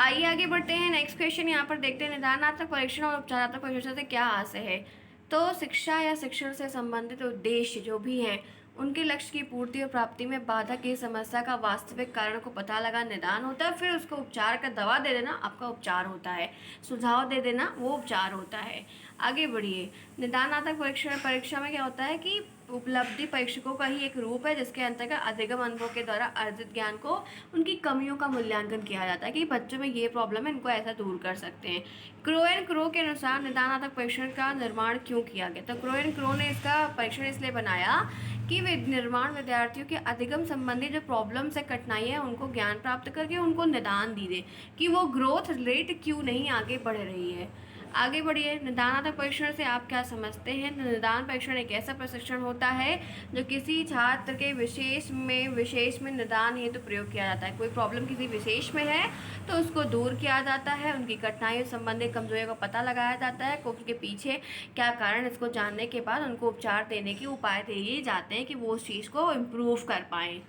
आइए आगे बढ़ते हैं, नेक्स्ट क्वेश्चन यहाँ पर देखते हैं, निदानात्मक परीक्षण और उपचारात्मक परीक्षण से क्या आशय है। तो शिक्षा या शिक्षण से संबंधित उद्देश्य जो भी हैं, उनके लक्ष्य की पूर्ति और प्राप्ति में बाधा की समस्या का वास्तविक कारण को पता लगा निदान होता है, फिर उसको उपचार का दवा दे देना आपका उपचार होता है, सुझाव दे देना वो उपचार होता है। आगे बढ़िए, निदानात्मक परीक्षा में क्या होता है कि उपलब्धि परीक्षकों का ही एक रूप है, जिसके अंतर्गत अधिगम अनुभव के द्वारा अर्जित ज्ञान को उनकी कमियों का मूल्यांकन किया जाता है कि बच्चों में ये प्रॉब्लम है, इनको ऐसा दूर कर सकते हैं। क्रो एंड क्रो के अनुसार निदानात्मक परीक्षण का निर्माण क्यों किया गया, तो क्रो एंड क्रो ने इसका परीक्षण इसलिए बनाया कि वे निर्माण विद्यार्थियों के अधिगम संबंधी जो प्रॉब्लम्स है, कठिनाई है, उनको ज्ञान प्राप्त करके उनको निदान दी दे कि वो ग्रोथ रेट क्यों नहीं आगे बढ़ रही है। आगे बढ़िए, निदानात्मक परीक्षण से आप क्या समझते हैं। निदान परीक्षण एक ऐसा प्रशिक्षण होता है जो किसी छात्र के विशेष में निदान हेतु प्रयोग किया जाता है। कोई प्रॉब्लम किसी विशेष में है तो उसको दूर किया जाता है, उनकी कठिनाइयों संबंधित कमजोरियों का पता लगाया जाता है, उसके पीछे क्या कारण, इसको जानने के बाद उनको उपचार देने के उपाय दिए जाते हैं कि वो उस चीज़ को इम्प्रूव कर पाएँ।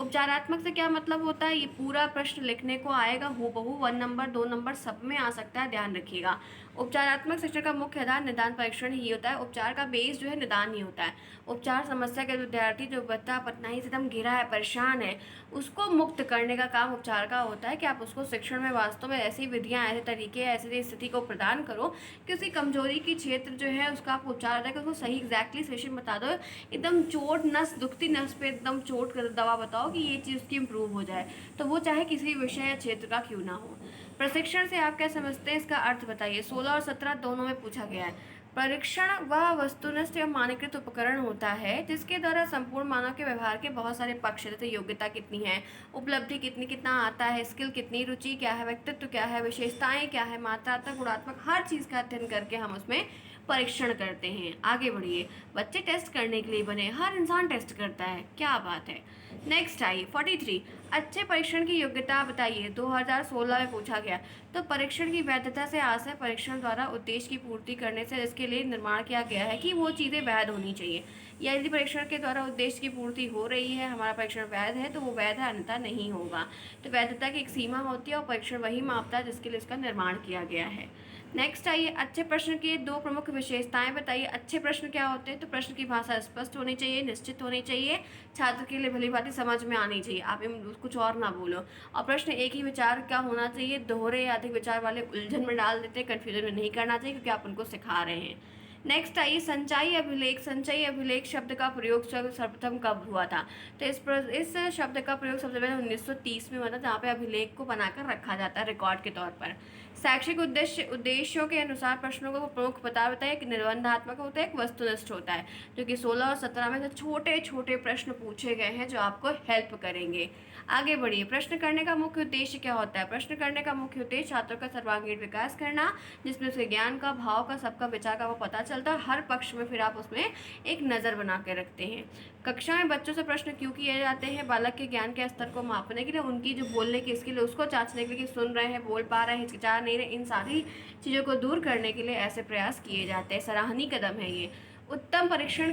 उपचारात्मक से क्या मतलब होता है, ये पूरा प्रश्न लिखने को आएगा, हूबहू 1 नंबर 2 नंबर सब में आ सकता है, ध्यान रखिएगा। उपचारात्मक शिक्षण का मुख्य आधार निदान परीक्षण ही होता है। उपचार का बेस जो है निदान ही होता है। उपचार समस्या के विद्यार्थी जो बच्चा पटनाई से एकदम घिरा है, परेशान है, उसको मुक्त करने का काम उपचार का होता है कि आप उसको शिक्षण में वास्तव में ऐसी विधियाँ, ऐसे तरीके, ऐसी स्थिति को प्रदान करो कि उसकी कमजोरी की क्षेत्र जो है उसका आप उपचार करके उसको सही एग्जैक्टली सिचुएशन बता दो। एकदम चोट नस, दुखती नस पे एकदम चोट कर दवा बताओ कि ये चीज़ उसकी इम्प्रूव हो जाए, तो वो चाहे किसी विषय या क्षेत्र का क्यों ना हो। प्रशिक्षण से आप क्या समझते हैं, इसका अर्थ बताइए। 16 और 17 दोनों में पूछा गया है। परीक्षण वह वस्तुनिष्ठ या मानकीकृत उपकरण होता है जिसके द्वारा संपूर्ण मानव के व्यवहार के बहुत सारे पक्ष, जैसे योग्यता कितनी है, उपलब्धि कितनी, कितना आता है, स्किल कितनी, रुचि क्या है, व्यक्तित्व क्या है, विशेषताएं क्या है, मात्रात्मक गुणात्मक हर चीज़ का अध्ययन करके हम उसमें परीक्षण करते हैं। आगे बढ़िए, बच्चे टेस्ट करने के लिए बने, हर इंसान टेस्ट करता है, क्या बात है। नेक्स्ट आइए 43, अच्छे परीक्षण की योग्यता बताइए। 2016 में पूछा गया। तो परीक्षण की वैधता से आशय परीक्षण द्वारा उद्देश्य की पूर्ति करने से इसके लिए निर्माण किया गया है कि वो चीज़ें वैध होनी चाहिए। यदि परीक्षण के द्वारा उद्देश्य की पूर्ति हो रही है, हमारा परीक्षण वैध है, तो वो वैध है, अन्यथा नहीं होगा। तो वैधता की एक सीमा होती है और परीक्षण वही मापता है जिसके लिए इसका निर्माण किया गया है। नेक्स्ट आइए, अच्छे प्रश्न की 2 प्रमुख विशेषताएं बताइए। अच्छे प्रश्न क्या होते हैं, तो प्रश्न की भाषा स्पष्ट होनी चाहिए, निश्चित होनी चाहिए, छात्र के लिए भली भांति समझ में आनी चाहिए, आप कुछ और ना बोलो, और प्रश्न एक ही विचार का होना चाहिए। दोहरे या अधिक विचार वाले उलझन में डाल देते हैं, कन्फ्यूजन में नहीं करना चाहिए, क्योंकि आप उनको सिखा रहे हैं। नेक्स्ट आइए, संचयी अभिलेख। संचयी अभिलेख शब्द का प्रयोग सर्वप्रथम कब हुआ था, तो इस शब्द का प्रयोग सबसे पहले 1930 में हुआ था, जहाँ पे अभिलेख को बनाकर रखा जाता है रिकॉर्ड के तौर पर। शैक्षिक उद्देश्यों के अनुसार प्रश्नों को प्रमुख बताया कि निबंधात्मक होता है, एक वस्तुनिष्ठ होता है, जो कि 16 और 17 में से छोटे छोटे प्रश्न पूछे गए हैं जो आपको हेल्प करेंगे। आगे बढ़िए। प्रश्न करने का मुख्य उद्देश्य क्या होता है? प्रश्न करने का मुख्य उद्देश्य छात्रों का सर्वांगीण विकास करना, जिसमें उसके ज्ञान का, भाव का, सबका विचार का वो पता चलता है। हर पक्ष में फिर आप उसमें एक नज़र बना के रखते हैं। कक्षा में बच्चों से प्रश्न क्यों किए जाते हैं? बालक के ज्ञान के स्तर को मापने के लिए, उनकी जो बोलने की स्किल है उसको जांचने के लिए कि सुन रहे हैं, बोल पा रहे हैं, हिचकिचा नहीं रहे, इन सारी चीज़ों को दूर करने के लिए ऐसे प्रयास किए जाते हैं। सराहनीय कदम है ये। उत्तम परीक्षण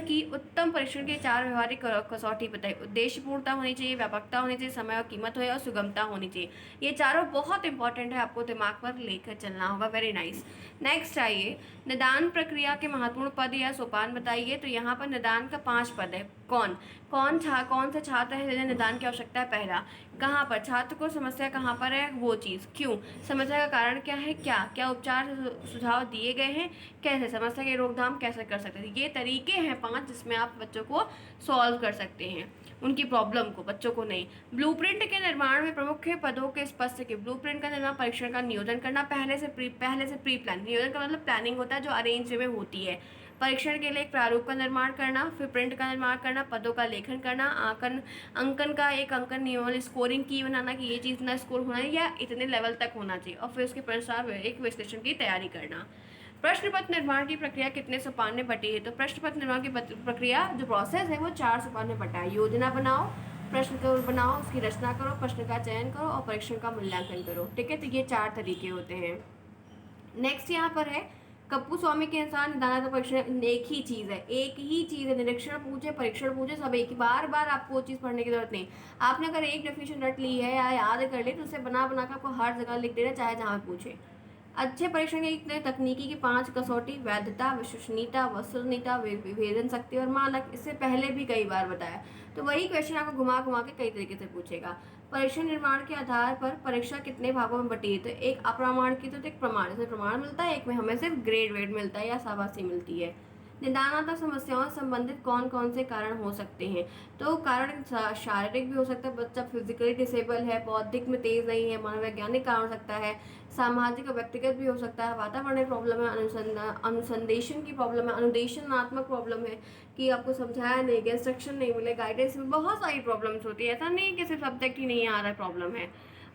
की 4 व्यवहारिक कसौटी बताई। उद्देश्यपूर्णता होनी चाहिए, व्यापकता होनी चाहिए, समय और कीमत हो और सुगमता होनी चाहिए। ये चारों बहुत इंपॉर्टेंट है, आपको दिमाग पर लेकर चलना होगा। Very nice. नेक्स्ट आइए, निदान प्रक्रिया के महत्वपूर्ण पद या सोपान बताइए। तो यहाँ पर निदान का 5 पद है। कौन से छात्र हैं जिन्हें निदान की आवश्यकता है? पहला, कहाँ पर छात्र को समस्या कहाँ पर है? वो चीज़। क्यों? समस्या का कारण क्या है? क्या उपचार सुझाव दिए गए हैं? कैसे समस्या की रोकथाम कैसे कर सकते हैं? ये तरीके हैं 5 जिसमें आप बच्चों को सॉल्व कर सकते हैं, उनकी प्रॉब्लम को, बच्चों को नहीं। ब्लूप्रिंट के निर्माण में प्रमुख पदों के स्पष्ट के ब्लूप्रिंट का निर्माण, परीक्षण का नियोजन करना, पहले से प्री प्लान। नियोजन का मतलब प्लानिंग होता है जो अरेंज में होती है। परीक्षण के लिए एक प्रारूप का निर्माण करना, फिर प्रिंट का निर्माण करना, पदों का लेखन करना, अंकन का एक अंकन नियम, स्कोरिंग की बनाना कि ये चीज़ इतना स्कोर होना है या इतने लेवल तक होना चाहिए, और फिर उसके अनुसार एक विश्लेषण की तैयारी करना। प्रश्न पत्र निर्माण की प्रक्रिया कितने सोपान में बटी है? तो प्रश्न पत्र निर्माण की प्रक्रिया जो प्रोसेस है वो 4 सोपान में बटा है। योजना बनाओ, प्रश्न को बनाओ, उसकी रचना करो, प्रश्न का चयन करो और परीक्षण का मूल्यांकन करो। ठीक है, तो ये 4 तरीके होते हैं। नेक्स्ट यहाँ पर है, कप्पू स्वामी के अनुसार निदानात्मक परीक्षण एक ही चीज़ है। निरीक्षण पूछे, परीक्षण पूछे, सब एक ही। बार बार आपको वो चीज़ पढ़ने की जरूरत नहीं। आपने अगर एक डेफिनेशन रट ली है या याद कर ली तो उसे बना बना कर आपको हर जगह लिख देना, चाहे जहाँ पूछे। अच्छे परीक्षण की तकनीकी की 5 कसौटी: वैधता, विश्वसनीयता, वस्तुनिष्ठता, विभेदन शक्ति और मानक। इससे पहले भी कई बार बताया, तो वही क्वेश्चन आपको घुमा घुमा के कई तरीके से पूछेगा। परीक्षण निर्माण के आधार पर परीक्षा कितने भागों में बटी है? तो एक अप्रमाणित तो एक प्रमाण, इसमें प्रमाण मिलता है, एक में हमें सिर्फ ग्रेड वेड मिलता है या शाबाशी मिलती है। निदानात्मक समस्याओं से संबंधित कौन कौन से कारण हो सकते हैं? तो कारण शारीरिक भी हो सकता है, बच्चा फिजिकली डिसेबल है, बौद्धिक में तेज नहीं है, मनोवैज्ञानिक कारण हो सकता है, सामाजिक और व्यक्तिगत भी हो सकता है, वातावरण प्रॉब्लम है, अनुसंदेशन की प्रॉब्लम है, अनुदेशनात्मक प्रॉब्लम है कि आपको समझाया नहीं गया, इंस्ट्रक्शन नहीं मिले, गाइडेंस में बहुत सारी प्रॉब्लम्स होती है। ऐसा नहीं कि सिर्फ सब्जेक्ट ही नहीं आ रहा है प्रॉब्लम है।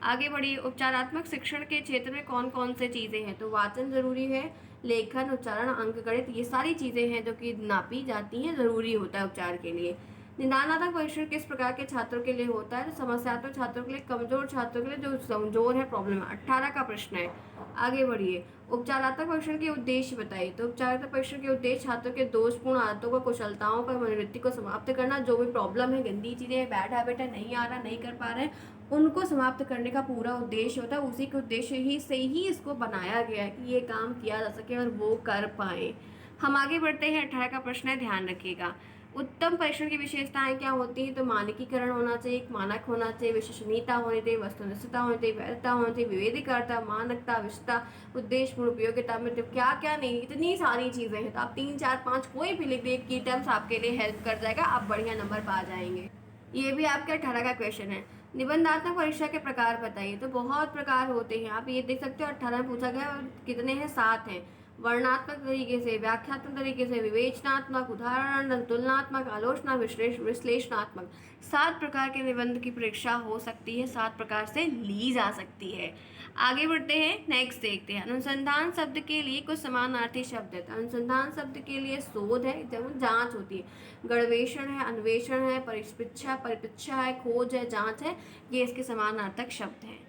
आगे बढ़िए। उपचारात्मक शिक्षण के क्षेत्र में कौन कौन से चीज़ें हैं? तो वाचन जरूरी है, लेखन, उच्चारण, अंकगणित, ये सारी चीज़ें हैं जो कि नापी जाती हैं, ज़रूरी होता है उपचार के लिए। निदानात्मक परीक्षण किस प्रकार के छात्रों के लिए होता है? तो समस्यात्मक छात्रों के लिए, कमजोर छात्रों के लिए, जो कमजोर है, प्रॉब्लम है। 18 का प्रश्न है। आगे बढ़िए। उपचारात्मक परीक्षण के उद्देश्य बताइए। तो उपचारात्मक परीक्षण के उद्देश्य छात्रों के दोषपूर्ण आदतों को, कुशलताओं का, मनोवृत्ति को समाप्त करना। जो भी प्रॉब्लम है, गंदी चीज़ें हैं, बैड हैबिट है, नहीं आ रहा, नहीं कर पा रहे हैं, उनको समाप्त करने का पूरा उद्देश्य होता है। उसी के उद्देश्य ही से ही इसको बनाया गया है कि ये काम किया जा सके और वो कर पाए। हम आगे बढ़ते हैं। 18 का प्रश्न है, ध्यान रखिएगा। उत्तम परीक्षण की विशेषताएं क्या होती हैं? तो मानकीकरण होना चाहिए, एक मानक होना चाहिए, विश्वसनीयता होनी चाहिए, वस्तुनिष्ठता होनी चाहिए, वैधता होनी चाहिए, विवेदीकरता, मानकता, विशेषता, उद्देश्यपूर्ण उपयोगिता में तो क्या क्या नहीं, इतनी सारी चीज़ें हैं। तो आप 3 4 5 कोई भी लिख दे, की टर्म्स आपके लिए हेल्प कर जाएगा, आप बढ़िया नंबर पा जाएंगे। ये भी आपके 18 का क्वेश्चन है। निबंधात्मक परीक्षा के प्रकार बताइए। तो बहुत प्रकार होते हैं, आप ये देख सकते हो। 18 में पूछा गया और कितने हैं? 7 हैं। वर्णात्मक तरीके से, व्याख्यात्मक तरीके से, विवेचनात्मक, उदाहरण, तुलनात्मक, आलोचना, विश्लेषणात्मक। 7 प्रकार के निबंध की परीक्षा हो सकती है, 7 प्रकार से ली जा सकती है। आगे बढ़ते हैं, नेक्स्ट देखते हैं। अनुसंधान शब्द के लिए कुछ समानार्थी शब्द है। तो अनुसंधान शब्द के लिए शोध है, जब जांच होती है। गणवेषण है, अन्वेषण है, परिप्रेक्षा है, खोज है, जांच है, ये इसके समानार्थक शब्द हैं।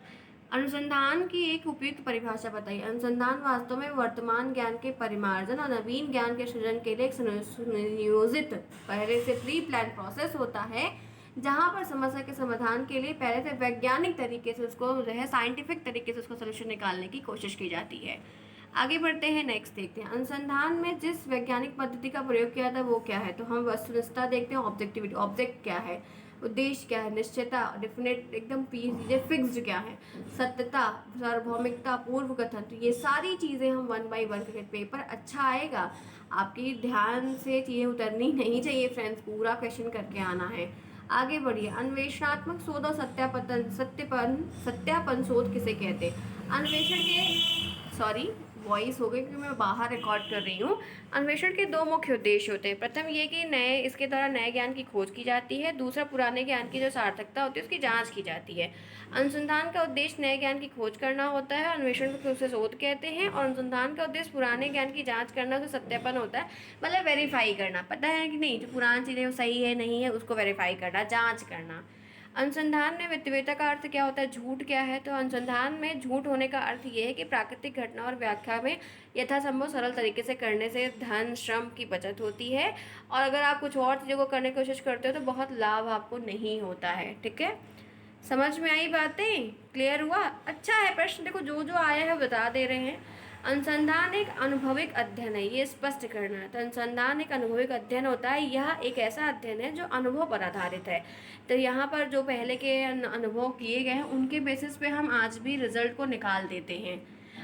अनुसंधान की एक उपयुक्त परिभाषा बताइए। अनुसंधान वास्तव में वर्तमान ज्ञान के परिमार्जन और नवीन ज्ञान के सृजन के लिए एक सुनियोजित, पहले से प्री प्लान प्रोसेस होता है, जहाँ पर समस्या के समाधान के लिए पहले से वैज्ञानिक तरीके से उसको जो है, साइंटिफिक तरीके से उसको सोल्यूशन निकालने की कोशिश की जाती है। आगे बढ़ते हैं, नेक्स्ट देखते हैं। अनुसंधान में जिस वैज्ञानिक पद्धति का प्रयोग किया था वो क्या है? तो हम वस्तुनिष्ठता देखते हैं, ऑब्जेक्टिविटी, ऑब्जेक्ट क्या है, उद्देश्य क्या है, निश्चितता, डेफिनेट, एकदम फिक्स्ड क्या है, सत्यता, सार्वभौमिकता, पूर्व कथन। तो ये सारी चीज़ें हम 1 by 1 करके, पेपर अच्छा आएगा, आपकी ध्यान से चीज़ें उतरनी नहीं चाहिए फ्रेंड्स, पूरा क्वेश्चन करके आना है। आगे बढ़िए, अन्वेषणात्मक शोध और सत्यापन शोध किसे कहते हैं? अन्वेषण के, सॉरी वॉइस हो गई क्योंकि मैं बाहर रिकॉर्ड कर रही हूँ। अन्वेषण के दो मुख्य उद्देश्य होते हैं। प्रथम ये कि इसके द्वारा नए ज्ञान की खोज की जाती है। दूसरा, पुराने ज्ञान की जो सार्थकता होती है उसकी जांच की जाती है। अनुसंधान का उद्देश्य नए ज्ञान की खोज करना होता है, अन्वेषण को उसे शोध कहते हैं। और अनुसंधान का उद्देश्य पुराने ज्ञान की जांच करना, उसे सत्यापन होता है, मतलब वेरीफाई करना, पता है कि नहीं, जो पुरानी चीज़ें सही है नहीं है उसको वेरीफाई करना, जांच करना। अनुसंधान में वित्तवेता का अर्थ क्या होता है? झूठ क्या है? तो अनुसंधान में झूठ होने का अर्थ ये है कि प्राकृतिक घटना और व्याख्या में यथासंभव सरल तरीके से करने से धन श्रम की बचत होती है, और अगर आप कुछ और चीज़ों को करने की कोशिश करते हो तो बहुत लाभ आपको नहीं होता है। ठीक है, समझ में आई बातें? क्लियर हुआ? अच्छा है, प्रश्न देखो जो जो आया है बता दे रहे हैं। अनुसंधान एक अनुभविक अध्ययन है, ये स्पष्ट करना है। तो अनुसंधान एक अनुभविक अध्ययन होता है, यह एक ऐसा अध्ययन है जो अनुभव पर आधारित है। तो यहाँ पर जो पहले के अनुभव किए गए हैं उनके बेसिस पे हम आज भी रिजल्ट को निकाल देते हैं।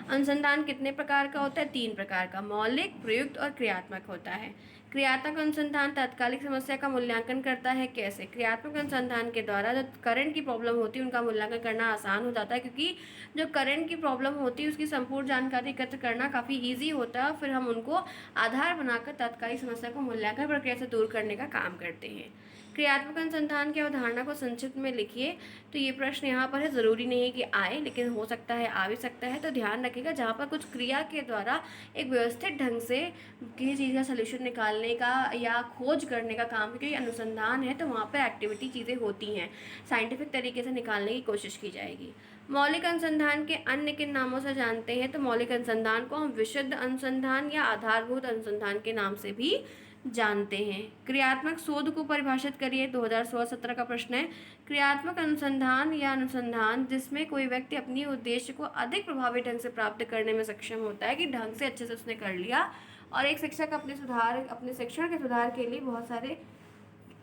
अनुसंधान कितने प्रकार का होता है? 3 प्रकार का, मौलिक, प्रयुक्त और क्रियात्मक होता है। क्रियात्मक अनुसंधान तात्कालिक समस्या का मूल्यांकन करता है। कैसे? क्रियात्मक अनुसंधान के द्वारा जो करंट की प्रॉब्लम होती है उनका मूल्यांकन करना आसान हो जाता है, क्योंकि जो करंट की प्रॉब्लम होती है उसकी संपूर्ण जानकारी एकत्र करना काफ़ी ईजी होता है, फिर हम उनको आधार बनाकर तात्कालिक समस्या को मूल्यांकन प्रक्रिया से दूर करने का काम करते हैं। क्रियात्मक अनुसंधान की अवधारणा को संक्षिप्त में लिखिए। तो ये प्रश्न यहाँ पर है, ज़रूरी नहीं है कि आए, लेकिन हो सकता है आ भी सकता है। तो ध्यान रखिएगा, जहाँ पर कुछ क्रिया के द्वारा एक व्यवस्थित ढंग से किसी चीज़ का सलूशन निकालने का या खोज करने का काम, क्योंकि अनुसंधान है तो वहाँ पर एक्टिविटी चीज़ें होती हैं, साइंटिफिक तरीके से निकालने की कोशिश की जाएगी। मौलिक अनुसंधान के अन्य किन नामों से जानते हैं? तो मौलिक अनुसंधान को हम विशुद्ध अनुसंधान या आधारभूत अनुसंधान के नाम से भी जानते हैं। क्रियात्मक शोध को परिभाषित करिए, 2016-17 का प्रश्न है। क्रियात्मक अनुसंधान या अनुसंधान जिसमें कोई व्यक्ति अपनी उद्देश्य को अधिक प्रभावी ढंग से प्राप्त करने में सक्षम होता है, कि ढंग से अच्छे से उसने कर लिया, और एक शिक्षक अपने शिक्षण के सुधार के लिए बहुत सारे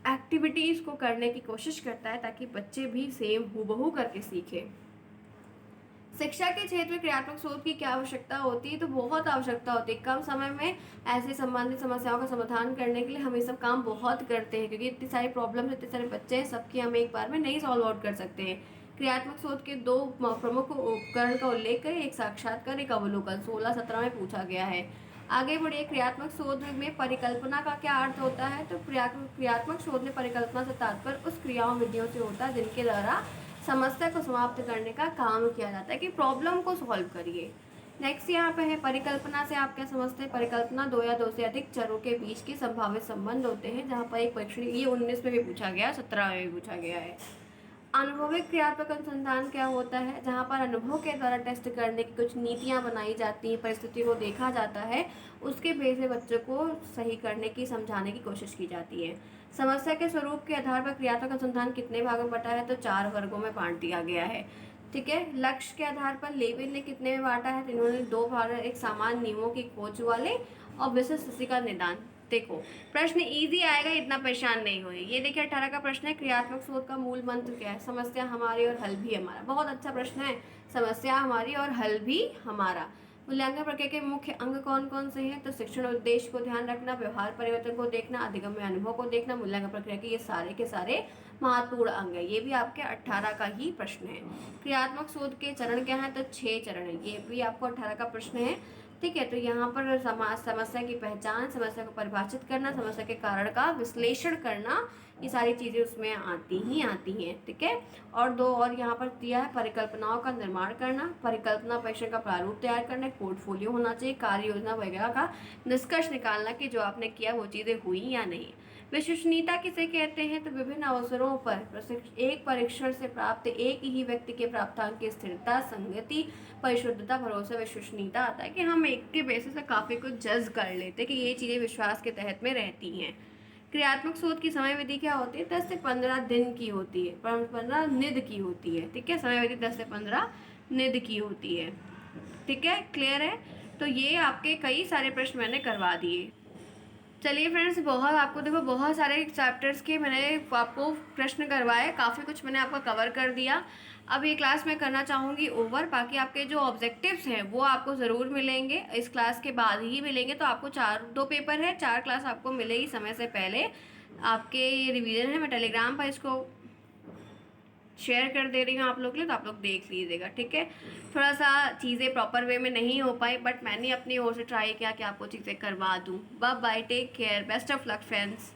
एक्टिविटीज़ को करने की कोशिश करता है ताकि बच्चे भी सेम हूबहू करके सीखें। शिक्षा के क्षेत्र में क्रियात्मक शोध की क्या आवश्यकता होती है? तो बहुत आवश्यकता होती है। कम समय में ऐसे संबंधित समस्याओं का समाधान करने के लिए हम ये सब काम बहुत करते हैं, क्योंकि इतनी सारी प्रॉब्लम्स, इतने सारे बच्चे हैं, सबकी हम एक बार में नहीं सॉल्व आउट कर सकते हैं। क्रियात्मक शोध के 2 प्रमुख उपकरण का उल्लेख करें, एक साक्षात्कार, एक अवलोकन। 16-17 में पूछा गया है। आगे बढ़िए, क्रियात्मक शोध में परिकल्पना का क्या अर्थ होता है? तो क्रियात्मक शोध में परिकल्पना से तात्पर्य उस क्रियाओं विधियों से होता है जिनके द्वारा समस्या को समाप्त करने का काम किया जाता है, कि प्रॉब्लम को सॉल्व करिए। नेक्स्ट यहाँ पे है, परिकल्पना से आप क्या समझते हैं? परिकल्पना 2 या 2 से अधिक चरों के बीच के संभावित संबंध होते हैं, जहाँ पर एक परीक्षण, ये 19 में भी पूछा गया, 17 में भी पूछा गया है। अनुभविक क्रियात्मक अनुसंधान क्या होता है? जहाँ पर अनुभव के द्वारा टेस्ट करने की कुछ नीतियाँ बनाई जाती हैं, परिस्थिति को देखा जाता है, उसके बेस पे बच्चों को सही करने की, समझाने की कोशिश की जाती है। समस्या के स्वरूप के आधार पर क्रियात्मक अनुसंधान कितने भागों में बटा है? तो 4 वर्गों में बांट दिया गया है। ठीक है, लक्ष्य के आधार पर लेविन ने कितने में बांटा है? तो इन्होंने 2 भाग, एक सामान्य नियमों की खोज वाले और विशिष्ट स्थिति का निदान। देखो प्रश्न इजी आएगा, इतना परेशान नहीं होइए। ये देखिए 18 का प्रश्न है, क्रियात्मक शोध का मूल मंत्र क्या है? समस्या हमारी और हल भी हमारा। बहुत अच्छा प्रश्न है, समस्या हमारी और हल भी हमारा। मूल्यांकन प्रक्रिया के मुख्य अंग कौन कौन से हैं? तो शिक्षण उद्देश्य को ध्यान रखना, व्यवहार परिवर्तन को देखना, अधिगम्य अनुभव को देखना, मूल्यांकन प्रक्रिया के ये सारे के सारे महत्वपूर्ण अंग है। ये भी आपके 18 का ही प्रश्न है। क्रियात्मक शोध के चरण क्या है? तो 6 चरण है, ये भी आपको 18 का प्रश्न है। ठीक है, तो यहाँ पर समस्या की पहचान, समस्या को परिभाषित करना, समस्या के कारण का विश्लेषण करना, ये सारी चीज़ें उसमें आती हैं। ठीक है, और 2 और यहाँ पर दिया है, परिकल्पनाओं का निर्माण करना, परिकल्पना परीक्षण का प्रारूप तैयार करना, पोर्टफोलियो होना चाहिए, कार्य योजना वगैरह का निष्कर्ष निकालना कि जो आपने किया वो चीज़ें हुई या नहीं। विश्वसनीयता किसे कहते हैं? तो विभिन्न अवसरों पर एक परीक्षण से प्राप्त एक ही व्यक्ति के प्राप्तांक की स्थिरता, संगति, परिशुद्धता, भरोसा, विश्वसनीयता आता है, कि हम एक के बेसिस पे काफ़ी कुछ जज कर लेते हैं कि ये चीज़ें विश्वास के तहत में रहती हैं। क्रियात्मक शोध की समय विधि क्या होती है? 10 से 15 दिन की होती है, 15 निध की होती है। ठीक है, समय विधि 10 से 15 निध की होती है। ठीक है, क्लियर है? तो ये आपके कई सारे प्रश्न मैंने करवा दिए। चलिए फ्रेंड्स, बहुत आपको देखो बहुत सारे चैप्टर्स के मैंने आपको प्रश्न करवाए, काफ़ी कुछ मैंने आपका कवर कर दिया। अब ये क्लास मैं करना चाहूँगी ओवर, बाकी आपके जो ऑब्जेक्टिव्स हैं वो आपको ज़रूर मिलेंगे, इस क्लास के बाद ही मिलेंगे। तो आपको 2 पेपर है, 4 क्लास आपको मिलेगी समय से पहले। आपके ये रिवीजन है, मैं टेलीग्राम पर इसको शेयर कर दे रही हूँ आप लोग के लिए, तो आप लोग देख लीजिएगा, ठीक है। थोड़ा सा चीज़ें प्रॉपर वे में नहीं हो पाई, बट मैंने अपनी ओर से ट्राई किया कि आपको चीज़ें करवा दूँ। Bye bye, take care, best of luck friends.